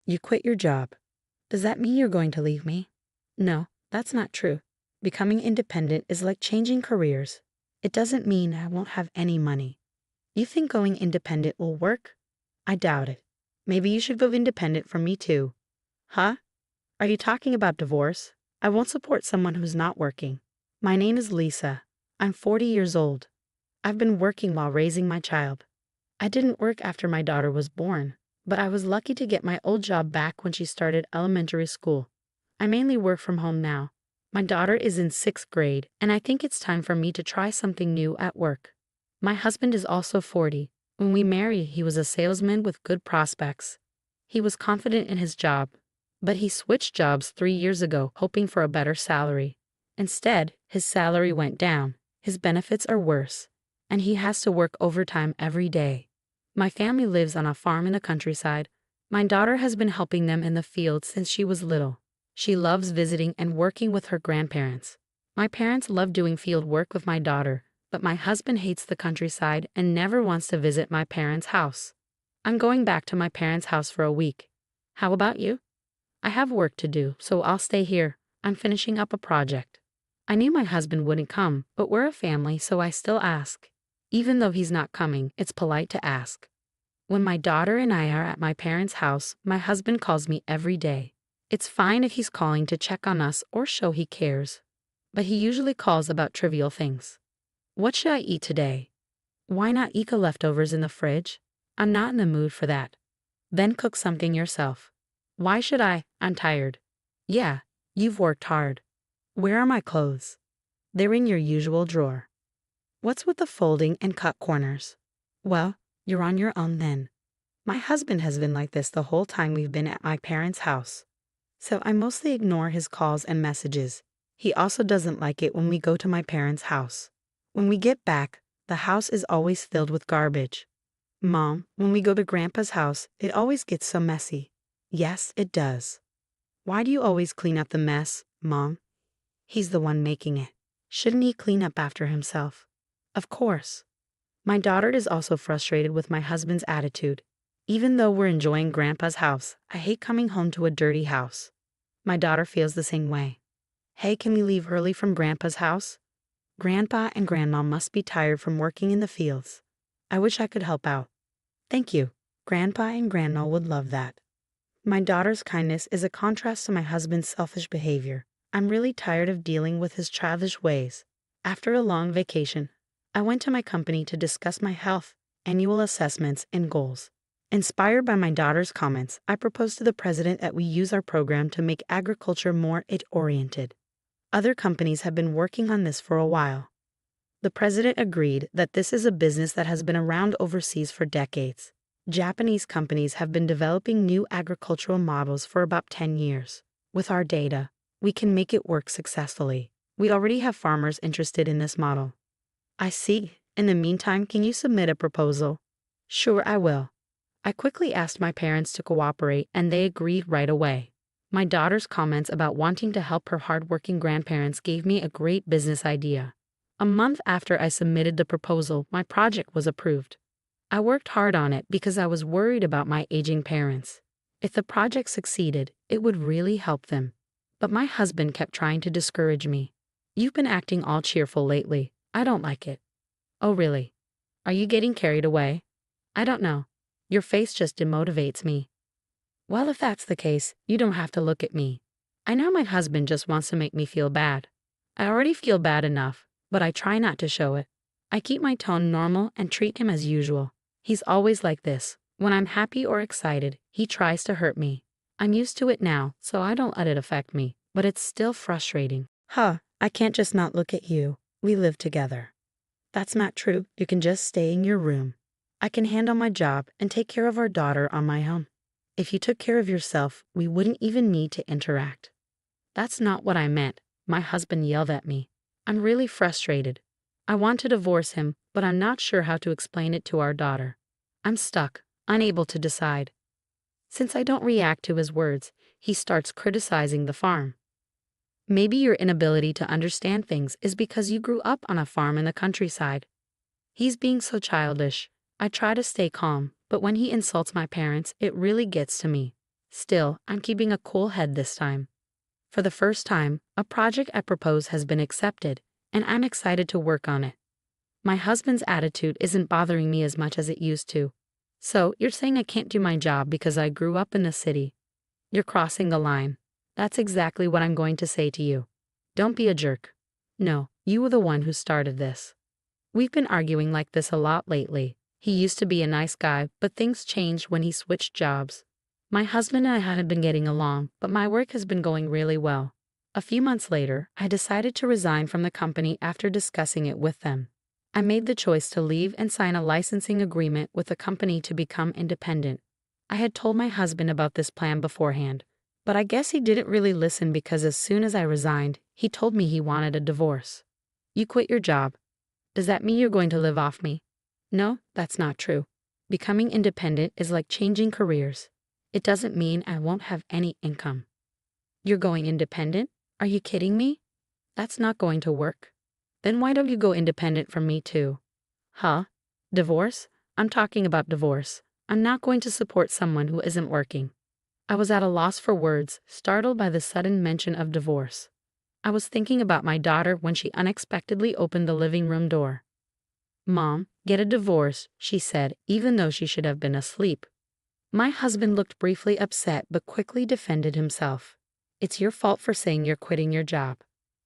You quit your job. Does that mean you're going to leave me? No, that's not true. Becoming independent is like changing careers. It doesn't mean I won't have any money. You think going independent will work? I doubt it. Maybe you should go independent from me too. Huh? Are you talking about divorce? I won't support someone who's not working. My name is Lisa. I'm 40 years old. I've been working while raising my child. I didn't work after my daughter was born, but I was lucky to get my old job back when she started elementary school. I mainly work from home now. My daughter is in 6th grade, and I think it's time for me to try something new at work. My husband is also 40. When we married, he was a salesman with good prospects. He was confident in his job, but he switched jobs 3 years ago, hoping for a better salary. Instead, his salary went down, his benefits are worse, and he has to work overtime every day. My family lives on a farm in the countryside. My daughter has been helping them in the field since she was little. She loves visiting and working with her grandparents. My parents love doing field work with my daughter, but my husband hates the countryside and never wants to visit my parents' house. I'm going back to my parents' house for a week. How about you? I have work to do, so I'll stay here. I'm finishing up a project. I knew my husband wouldn't come, but we're a family, so I still ask. Even though he's not coming, it's polite to ask. When my daughter and I are at my parents' house, my husband calls me every day. It's fine if he's calling to check on us or show he cares. But he usually calls about trivial things. What should I eat today? Why not eat the leftovers in the fridge? I'm not in the mood for that. Then cook something yourself. Why should I? I'm tired. Yeah, you've worked hard. Where are my clothes? They're in your usual drawer. What's with the folding and cut corners? Well, you're on your own then. My husband has been like this the whole time we've been at my parents' house. So I mostly ignore his calls and messages. He also doesn't like it when we go to my parents' house. When we get back, the house is always filled with garbage. Mom, when we go to Grandpa's house, it always gets so messy. Yes, it does. Why do you always clean up the mess, Mom? He's the one making it. Shouldn't he clean up after himself? Of course. My daughter is also frustrated with my husband's attitude. Even though we're enjoying Grandpa's house, I hate coming home to a dirty house. My daughter feels the same way. Hey, can we leave early from Grandpa's house? Grandpa and Grandma must be tired from working in the fields. I wish I could help out. Thank you. Grandpa and Grandma would love that. My daughter's kindness is a contrast to my husband's selfish behavior. I'm really tired of dealing with his childish ways. After a long vacation, I went to my company to discuss my health, annual assessments, and goals. Inspired by my daughter's comments, I proposed to the president that we use our program to make agriculture more it-oriented. Other companies have been working on this for a while. The president agreed that this is a business that has been around overseas for decades. Japanese companies have been developing new agricultural models for about 10 years. With our data, we can make it work successfully. We already have farmers interested in this model. I see. In the meantime, can you submit a proposal? Sure, I will. I quickly asked my parents to cooperate, and they agreed right away. My daughter's comments about wanting to help her hardworking grandparents gave me a great business idea. A month after I submitted the proposal, my project was approved. I worked hard on it because I was worried about my aging parents. If the project succeeded, it would really help them. But my husband kept trying to discourage me. You've been acting all cheerful lately. I don't like it. Oh, really? Are you getting carried away? I don't know. Your face just demotivates me. Well, if that's the case, you don't have to look at me. I know my husband just wants to make me feel bad. I already feel bad enough, but I try not to show it. I keep my tone normal and treat him as usual. He's always like this. When I'm happy or excited, he tries to hurt me. I'm used to it now, so I don't let it affect me, but it's still frustrating. I can't just not look at you. We live together. That's not true. You can just stay in your room. I can handle my job and take care of our daughter on my own. If you took care of yourself, we wouldn't even need to interact. That's not what I meant. My husband yelled at me. I'm really frustrated. I want to divorce him, but I'm not sure how to explain it to our daughter. I'm stuck, unable to decide. Since I don't react to his words, he starts criticizing the farm. Maybe your inability to understand things is because you grew up on a farm in the countryside. He's being so childish. I try to stay calm, but when he insults my parents, it really gets to me. Still, I'm keeping a cool head this time. For the first time, a project I propose has been accepted, and I'm excited to work on it. My husband's attitude isn't bothering me as much as it used to. So, you're saying I can't do my job because I grew up in the city? You're crossing the line. That's exactly what I'm going to say to you. Don't be a jerk. No, you were the one who started this. We've been arguing like this a lot lately. He used to be a nice guy, but things changed when he switched jobs. My husband and I hadn't been getting along, but my work has been going really well. A few months later, I decided to resign from the company after discussing it with them. I made the choice to leave and sign a licensing agreement with the company to become independent. I had told my husband about this plan beforehand, but I guess he didn't really listen because as soon as I resigned, he told me he wanted a divorce. You quit your job. Does that mean you're going to live off me? No, that's not true. Becoming independent is like changing careers. It doesn't mean I won't have any income. You're going independent? Are you kidding me? That's not going to work. Then why don't you go independent from me too? Huh? Divorce? I'm talking about divorce. I'm not going to support someone who isn't working. I was at a loss for words, startled by the sudden mention of divorce. I was thinking about my daughter when she unexpectedly opened the living room door. Mom, get a divorce, she said, even though she should have been asleep. My husband looked briefly upset but quickly defended himself. It's your fault for saying you're quitting your job.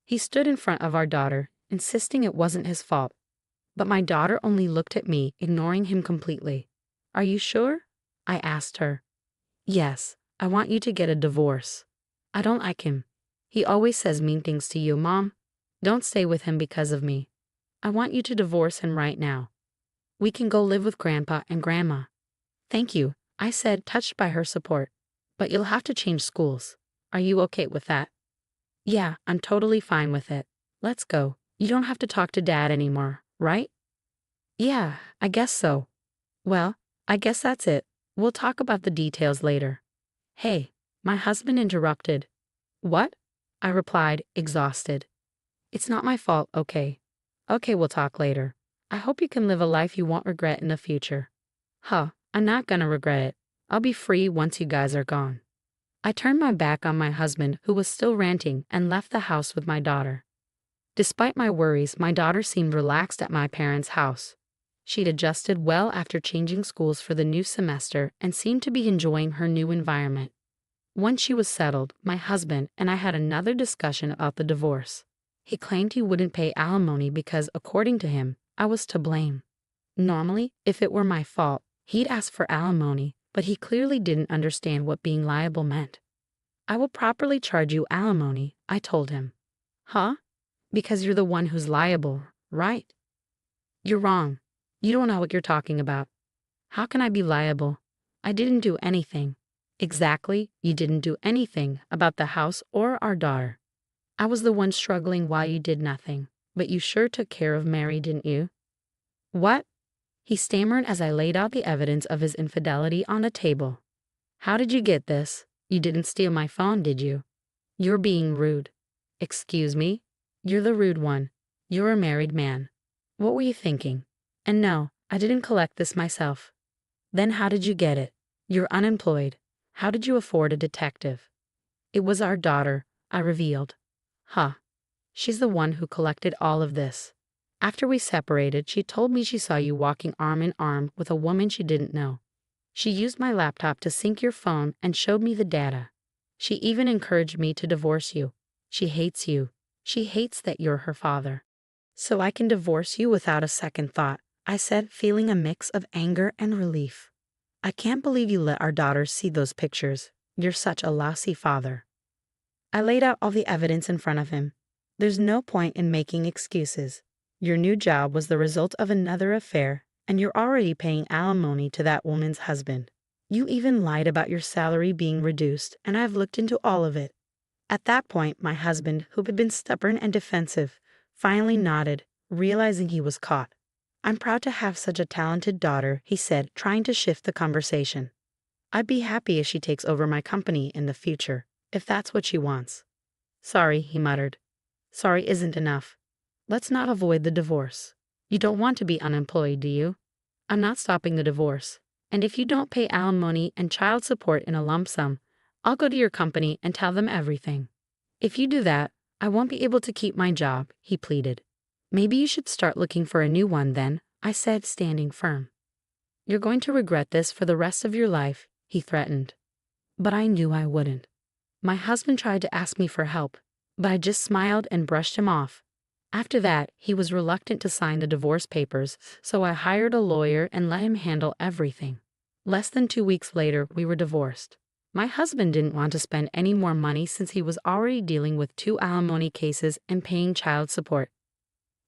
He stood in front of our daughter, insisting it wasn't his fault. But my daughter only looked at me, ignoring him completely. Are you sure? I asked her. Yes, I want you to get a divorce. I don't like him. He always says mean things to you, Mom. Don't stay with him because of me. I want you to divorce him right now. We can go live with Grandpa and Grandma. Thank you, I said, touched by her support. But you'll have to change schools. Are you okay with that? Yeah, I'm totally fine with it. Let's go. You don't have to talk to Dad anymore, right? Yeah, I guess so. Well, I guess that's it. We'll talk about the details later. Hey, my husband interrupted. What? I replied, exhausted. It's not my fault, okay? Okay, we'll talk later. I hope you can live a life you won't regret in the future. Huh, I'm not gonna regret it. I'll be free once you guys are gone. I turned my back on my husband, who was still ranting, and left the house with my daughter. Despite my worries, my daughter seemed relaxed at my parents' house. She'd adjusted well after changing schools for the new semester and seemed to be enjoying her new environment. Once she was settled, my husband and I had another discussion about the divorce. He claimed he wouldn't pay alimony because, according to him, I was to blame. Normally, if it were my fault, he'd ask for alimony, but he clearly didn't understand what being liable meant. I will properly charge you alimony, I told him. Huh? Because you're the one who's liable, right? You're wrong. You don't know what you're talking about. How can I be liable? I didn't do anything. Exactly, you didn't do anything about the house or our daughter. I was the one struggling while you did nothing, but you sure took care of Mary, didn't you? What? He stammered as I laid out the evidence of his infidelity on the table. How did you get this? You didn't steal my phone, did you? You're being rude. Excuse me? You're the rude one. You're a married man. What were you thinking? And no, I didn't collect this myself. Then how did you get it? You're unemployed. How did you afford a detective? It was our daughter, I revealed. Huh. She's the one who collected all of this. After we separated, she told me she saw you walking arm in arm with a woman she didn't know. She used my laptop to sync your phone and showed me the data. She even encouraged me to divorce you. She hates you. She hates that you're her father. So I can divorce you without a second thought, I said, feeling a mix of anger and relief. I can't believe you let our daughters see those pictures. You're such a lousy father. I laid out all the evidence in front of him. There's no point in making excuses. Your new job was the result of another affair, and you're already paying alimony to that woman's husband. You even lied about your salary being reduced, and I've looked into all of it. At that point, my husband, who had been stubborn and defensive, finally nodded, realizing he was caught. I'm proud to have such a talented daughter, he said, trying to shift the conversation. I'd be happy if she takes over my company in the future, if that's what she wants. Sorry, he muttered. Sorry isn't enough. Let's not avoid the divorce. You don't want to be unemployed, do you? I'm not stopping the divorce. And if you don't pay alimony and child support in a lump sum, I'll go to your company and tell them everything. If you do that, I won't be able to keep my job, he pleaded. Maybe you should start looking for a new one then, I said, standing firm. You're going to regret this for the rest of your life, he threatened. But I knew I wouldn't. My husband tried to ask me for help, but I just smiled and brushed him off. After that, he was reluctant to sign the divorce papers, so I hired a lawyer and let him handle everything. Less than 2 weeks later, we were divorced. My husband didn't want to spend any more money since he was already dealing with 2 alimony cases and paying child support.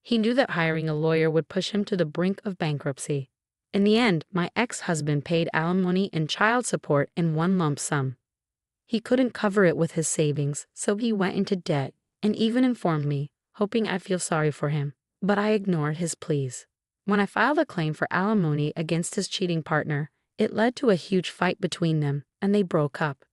He knew that hiring a lawyer would push him to the brink of bankruptcy. In the end, my ex-husband paid alimony and child support in one lump sum. He couldn't cover it with his savings, so he went into debt and even informed me, hoping I'd feel sorry for him, but I ignored his pleas. When I filed a claim for alimony against his cheating partner, it led to a huge fight between them, and they broke up.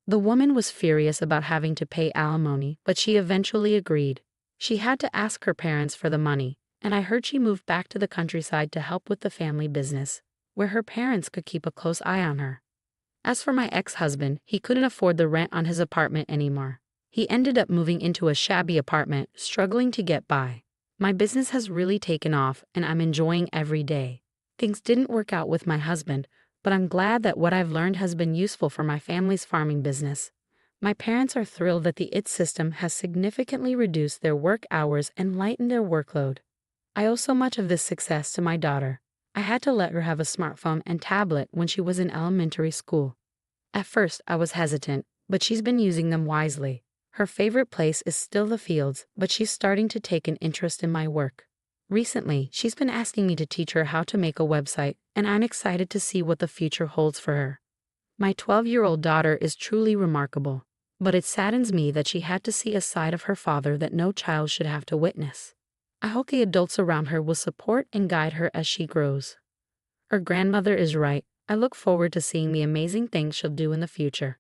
The woman was furious about having to pay alimony, but she eventually agreed. She had to ask her parents for the money, and I heard she moved back to the countryside to help with the family business, where her parents could keep a close eye on her. As for my ex-husband, he couldn't afford the rent on his apartment anymore. He ended up moving into a shabby apartment, struggling to get by. My business has really taken off, and I'm enjoying every day. Things didn't work out with my husband, but I'm glad that what I've learned has been useful for my family's farming business. My parents are thrilled that the IT system has significantly reduced their work hours and lightened their workload. I owe so much of this success to my daughter. I had to let her have a smartphone and tablet when she was in elementary school. At first, I was hesitant, but she's been using them wisely. Her favorite place is still the fields, but she's starting to take an interest in my work. Recently, she's been asking me to teach her how to make a website, and I'm excited to see what the future holds for her. My 12-year-old daughter is truly remarkable, but it saddens me that she had to see a side of her father that no child should have to witness. I hope the adults around her will support and guide her as she grows. Her grandmother is right. I look forward to seeing the amazing things she'll do in the future.